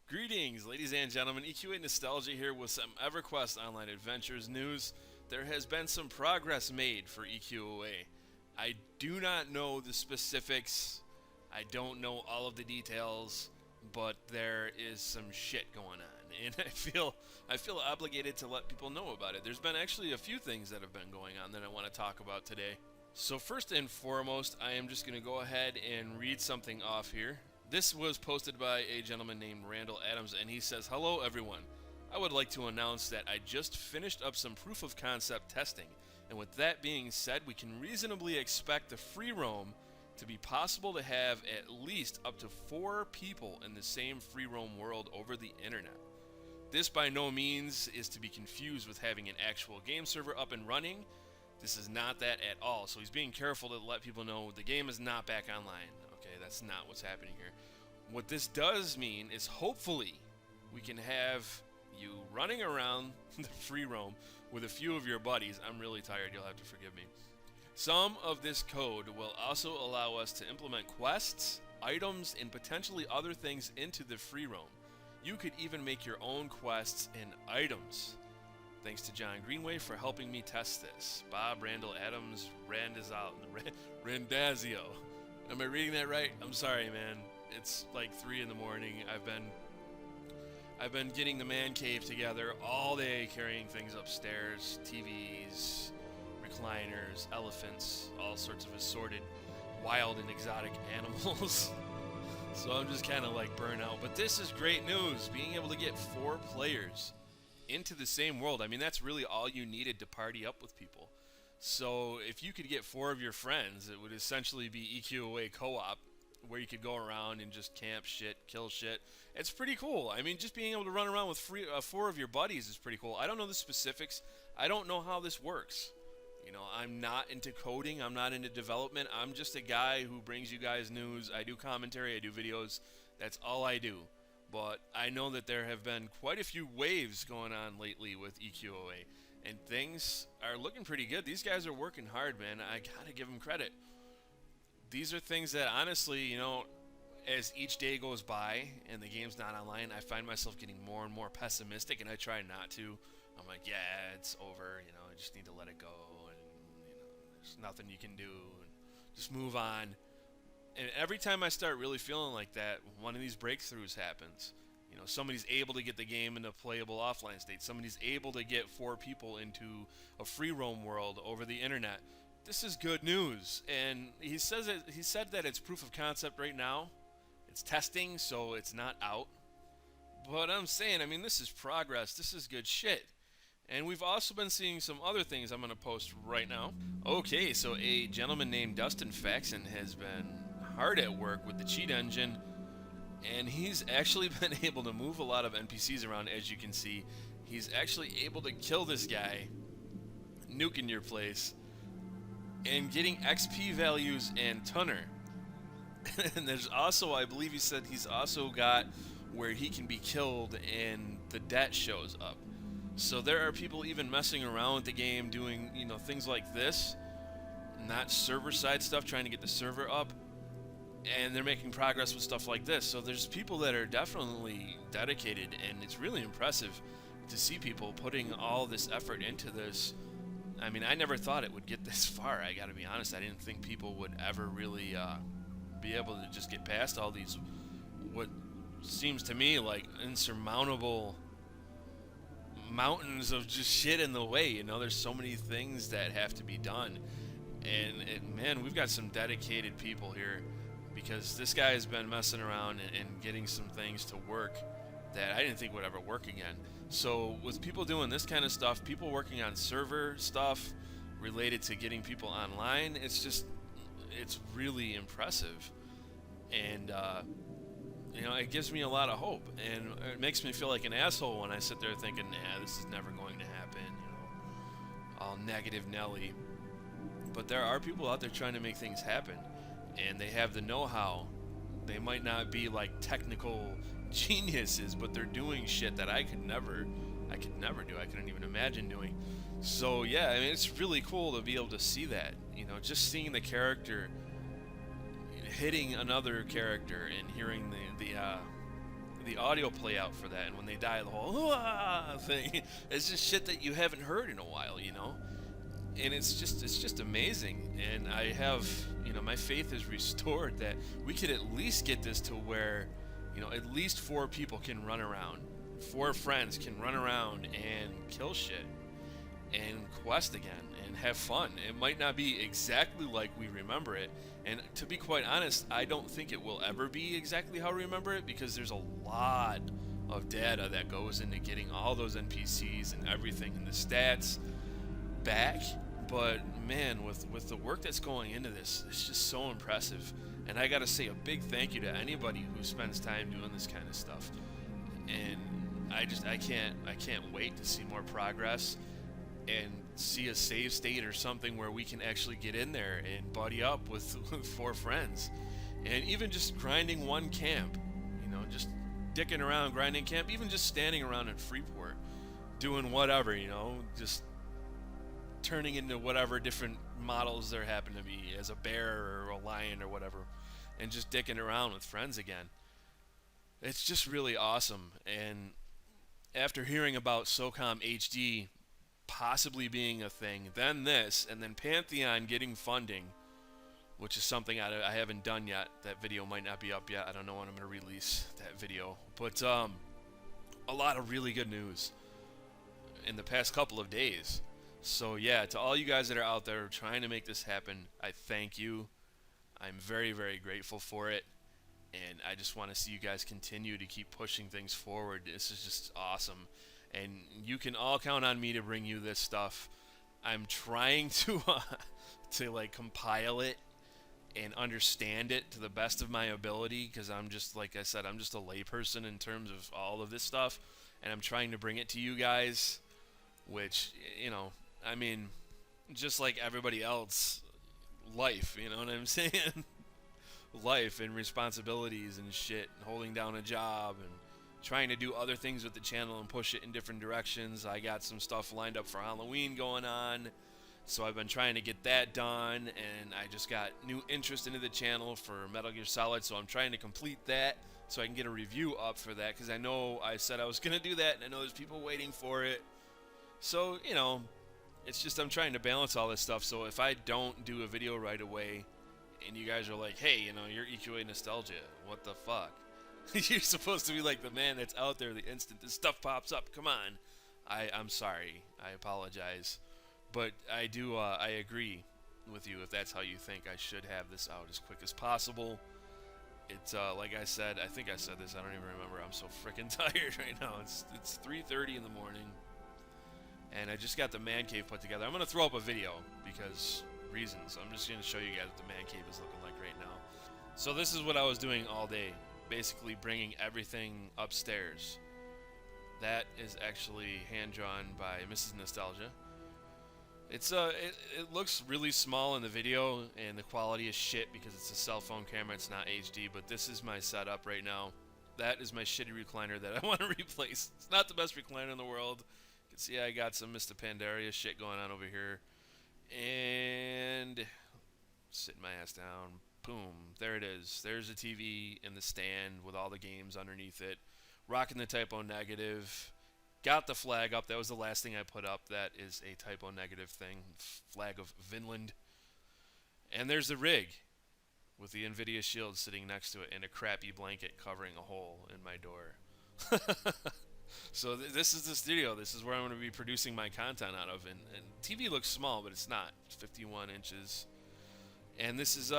Greetings, ladies and gentlemen. EQA Nostalgia here with some EverQuest Online Adventures news. There has been some progress made for EQOA. I do not know the specifics. I don't know all of the details, but there is some shit going on, and I feel obligated to let people know about it. There's been actually a few things that have been going on that I want to talk about today. So first and foremost, I am just going to go ahead and read something off here. This was posted by a gentleman named Randall Adams, and he says, "Hello everyone. I would like to announce that I just finished up some proof of concept testing, and with that being said, we can reasonably expect the free roam to be possible to have at least up to 4 people in the same free roam world over the internet. This by no means is to be confused with having an actual game server up and running. This is not that at all." So he's being careful to let people know the game is not back online. Okay, that's not what's happening here. What this does mean is hopefully we can have you running around the free roam with a few of your buddies. I'm really tired, you'll have to forgive me. Some of this code will also allow us to implement quests, items, and potentially other things into the free roam. You could even make your own quests and items. Thanks to John Greenway for helping me test this. Bob Randall Adams Randazio. Am I reading that right? I'm sorry, man. It's like 3 in the morning. I've been getting the man cave together all day, carrying things upstairs, TVs, recliners, elephants, all sorts of assorted wild and exotic animals. So I'm just kind of like burnt out. But this is great news, being able to get 4 players into the same world. I mean, that's really all you needed to party up with people. So if you could get 4 of your friends, it would essentially be EQOA co-op, where you could go around and just camp shit, kill shit. It's pretty cool. I mean, just being able to run around with 4 of your buddies is pretty cool. I don't know the specifics. I don't know how this works. You know, I'm not into coding. I'm not into development. I'm just a guy who brings you guys news. I do commentary. I do videos. That's all I do. But I know that there have been quite a few waves going on lately with EQOA, and things are looking pretty good. These guys are working hard, man. I gotta give them credit. These are things that, honestly, you know, as each day goes by and the game's not online, I find myself getting more and more pessimistic, and I try not to. I'm like, yeah, it's over, you know, I just need to let it go, and, you know, there's nothing you can do, and just move on. And every time I start really feeling like that, one of these breakthroughs happens. You know, somebody's able to get the game into playable offline state. Somebody's able to get 4 people into a free roam world over the internet. This is good news. And he said that it's proof of concept right now. It's testing, so it's not out. But I'm saying, I mean, this is progress. This is good shit. And we've also been seeing some other things I'm going to post right now. Okay, so a gentleman named Dustin Faxon has been hard at work with the cheat engine, and he's actually been able to move a lot of NPCs around. As you can see, he's actually able to kill this guy, nuking your place, and getting XP values and Tunner. And there's also, I believe he said he's also got where he can be killed and the debt shows up. So there are people even messing around with the game, doing, you know, things like this, not server side stuff, trying to get the server up, and they're making progress with stuff like this. So there's people that are definitely dedicated, and it's really impressive to see people putting all this effort into this. I mean, I never thought it would get this far. I gotta be honest, I didn't think people would ever really be able to just get past all these, what seems to me like insurmountable mountains of just shit in the way. You know, there's so many things that have to be done, and man, we've got some dedicated people here, because this guy has been messing around and getting some things to work that I didn't think would ever work again. So with people doing this kind of stuff, people working on server stuff related to getting people online, it's really impressive. And you know, it gives me a lot of hope, and it makes me feel like an asshole when I sit there thinking, nah, this is never going to happen, you know, all negative Nelly. But there are people out there trying to make things happen, and they have the know-how. They might not be like technical geniuses, but they're doing shit that I could never do. I couldn't even imagine doing. So yeah, I mean, it's really cool to be able to see that. You know, just seeing the character hitting another character and hearing the the audio play out for that, and when they die, the whole thing, it's just shit that you haven't heard in a while, you know. And it's just amazing. And I have, you know, my faith is restored that we could at least get this to where, you know, at least 4 people can run around, 4 friends can run around and kill shit and quest again and have fun. It might not be exactly like we remember it, and to be quite honest, I don't think it will ever be exactly how we remember it, because there's a lot of data that goes into getting all those NPCs and everything and the stats back. But man, with the work that's going into this, it's just so impressive. And I gotta say a big thank you to anybody who spends time doing this kind of stuff. And I can't wait to see more progress and see a save state or something where we can actually get in there and buddy up with 4 friends, and even just grinding one camp, you know, just dicking around grinding camp, even just standing around in Freeport doing whatever, you know, just turning into whatever different models there happen to be, as a bear or a lion or whatever, and just dicking around with friends again. It's just really awesome. And after hearing about SOCOM HD possibly being a thing, then this, and then Pantheon getting funding, which is something I haven't done yet. That video might not be up yet. I don't know when I'm going to release that video. But a lot of really good news in the past couple of days. So yeah, to all you guys that are out there trying to make this happen, I thank you. I'm very, very grateful for it. And I just want to see you guys continue to keep pushing things forward. This is just awesome. And you can all count on me to bring you this stuff. I'm trying to like compile it and understand it to the best of my ability, because I'm just, like I said, I'm just a layperson in terms of all of this stuff, and I'm trying to bring it to you guys, which, you know, I mean, just like everybody else, life, you know what I'm saying? Life and responsibilities and shit, and holding down a job and trying to do other things with the channel and push it in different directions. I got some stuff lined up for Halloween going on, so I've been trying to get that done, and I just got new interest into the channel for Metal Gear Solid, so I'm trying to complete that so I can get a review up for that, because I know I said I was going to do that, and I know there's people waiting for it. So, you know, it's just I'm trying to balance all this stuff, so if I don't do a video right away, and you guys are like, hey, you know, you're EQA Nostalgia, what the fuck? You're supposed to be like the man that's out there the instant this stuff pops up. Come on. I'm sorry. I apologize. But I do, I agree with you if that's how you think. I should have this out as quick as possible. It's, like I said, I think I said this, I don't even remember. I'm so freaking tired right now. It's 3:30 in the morning. And I just got the man cave put together. I'm going to throw up a video because reasons. I'm just going to show you guys what the man cave is looking like right now. So this is what I was doing all day. Basically bringing everything upstairs. That is actually hand-drawn by Mrs. Nostalgia. It's it looks really small in the video, and the quality is shit because it's a cell phone camera, it's not HD, but this is my setup right now. That is my shitty recliner that I want to replace. It's not the best recliner in the world. You can see I got some Mr. Pandaria shit going on over here. And sitting my ass down. Boom, there it is. There's a TV in the stand with all the games underneath it. Rocking the typo negative. Got the flag up. That was the last thing I put up. That is a typo negative thing. Flag of Vinland. And there's the rig with the NVIDIA shield sitting next to it and a crappy blanket covering a hole in my door. So this is the studio. This is where I'm going to be producing my content out of. And TV looks small, but it's not. It's 51 inches. And this is,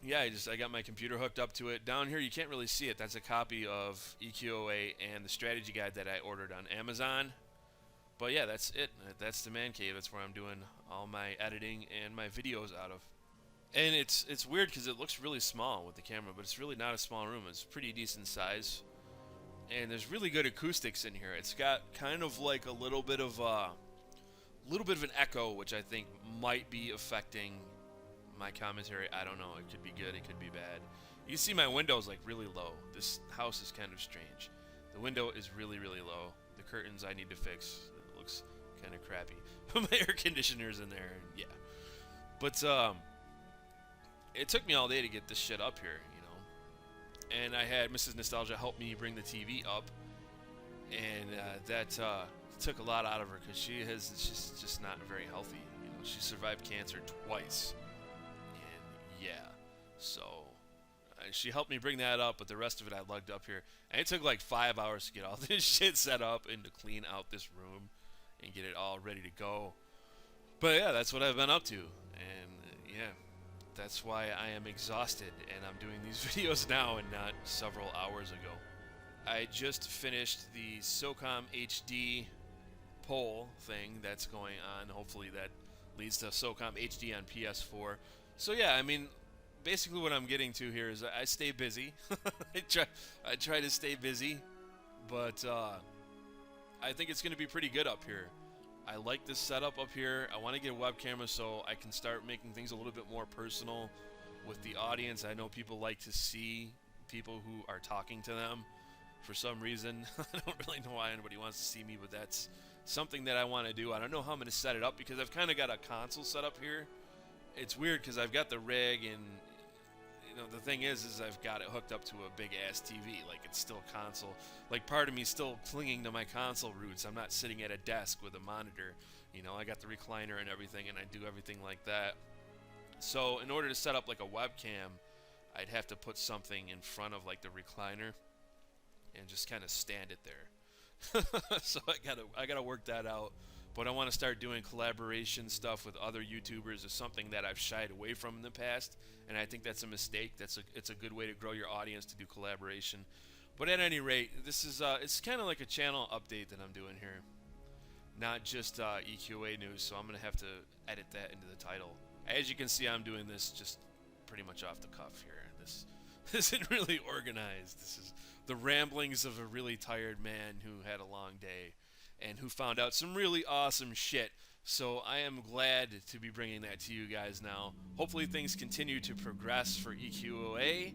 yeah, I got my computer hooked up to it. Down here, you can't really see it. That's a copy of EQOA and the strategy guide that I ordered on Amazon. But yeah, that's it. That's the man cave. That's where I'm doing all my editing and my videos out of. And it's weird because it looks really small with the camera, but it's really not a small room. It's pretty decent size. And there's really good acoustics in here. It's got kind of like a little bit of an echo, which I think might be affecting my commentary. I don't know. It could be good. It could be bad. You can see my window's like really low. This house is kind of strange. The window is really, really low. The curtains I need to fix. It looks kind of crappy. My air conditioner's in there. Yeah. But it took me all day to get this shit up here, you know. and I had Mrs. Nostalgia help me bring the TV up, and that took a lot out of her because she's just not very healthy. You know, she survived cancer twice, and yeah, so she helped me bring that up, but the rest of it I lugged up here, and it took like 5 hours to get all this shit set up and to clean out this room and get it all ready to go. But yeah, that's what I've been up to, and yeah, that's why I am exhausted, and I'm doing these videos now and not several hours ago. I just finished the SOCOM HD poll thing that's going on. Hopefully that leads to SOCOM HD on PS4. So yeah, I mean, basically what I'm getting to here is I stay busy. I try to stay busy, but I think it's going to be pretty good up here. I like this setup up here. I want to get a web camera so I can start making things a little bit more personal with the audience. I know people like to see people who are talking to them for some reason. I don't really know why anybody wants to see me, but that's something that I want to do. I don't know how I'm going to set it up because I've kind of got a console set up here. It's weird because I've got the rig, and you know, the thing is I've got it hooked up to a big ass TV. Like, it's still console. Like, part of me still clinging to my console roots. I'm not sitting at a desk with a monitor. You know, I got the recliner and everything, and I do everything like that. So in order to set up like a webcam, I'd have to put something in front of like the recliner and just kind of stand it there. So I gotta work that out. But I want to start doing collaboration stuff with other YouTubers. It's something that I've shied away from in the past, and I think that's a mistake. It's a good way to grow your audience, to do collaboration. But at any rate, this is it's kind of like a channel update that I'm doing here, not just EQOA news. So I'm gonna have to edit that into the title. As you can see, I'm doing this just pretty much off the cuff here. This isn't really organized. This is the ramblings of a really tired man who had a long day and who found out some really awesome shit. So I am glad to be bringing that to you guys now. Hopefully things continue to progress for EQOA.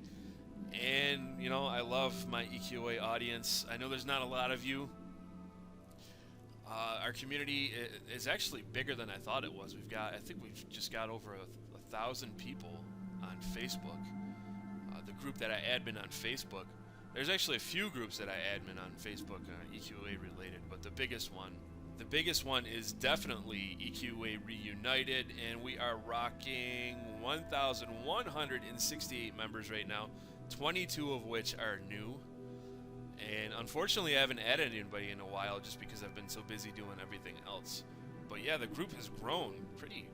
And, you know, I love my EQOA audience. I know there's not a lot of you. Our community is actually bigger than I thought it was. I think we've just got over 1,000 people on Facebook. The group that I admin on Facebook. There's actually a few groups that I admin on Facebook, EQOA related, but the biggest one is definitely EQOA Reunited, and we are rocking 1,168 members right now, 22 of which are new. And unfortunately, I haven't added anybody in a while just because I've been so busy doing everything else. But yeah, the group has grown pretty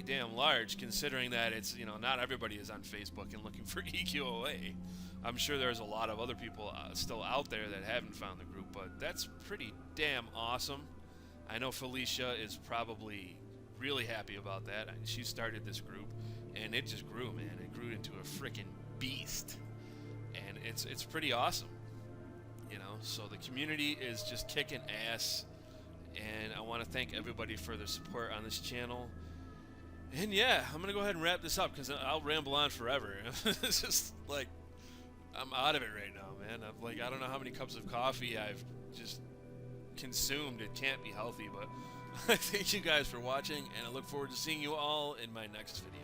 damn large, considering that it's, you know, not everybody is on Facebook and looking for EQOA. I'm sure there's a lot of other people still out there that haven't found the group, but that's pretty damn awesome. I know Felicia is probably really happy about that. She started this group, and it just grew, man. It grew into a freaking beast, and it's pretty awesome, you know. So the community is just kicking ass, and I want to thank everybody for their support on this channel. And yeah, I'm gonna go ahead and wrap this up because I'll ramble on forever. It's just like, I'm out of it right now, man. I don't know how many cups of coffee I've just consumed. It can't be healthy, but I thank you guys for watching, and I look forward to seeing you all in my next video.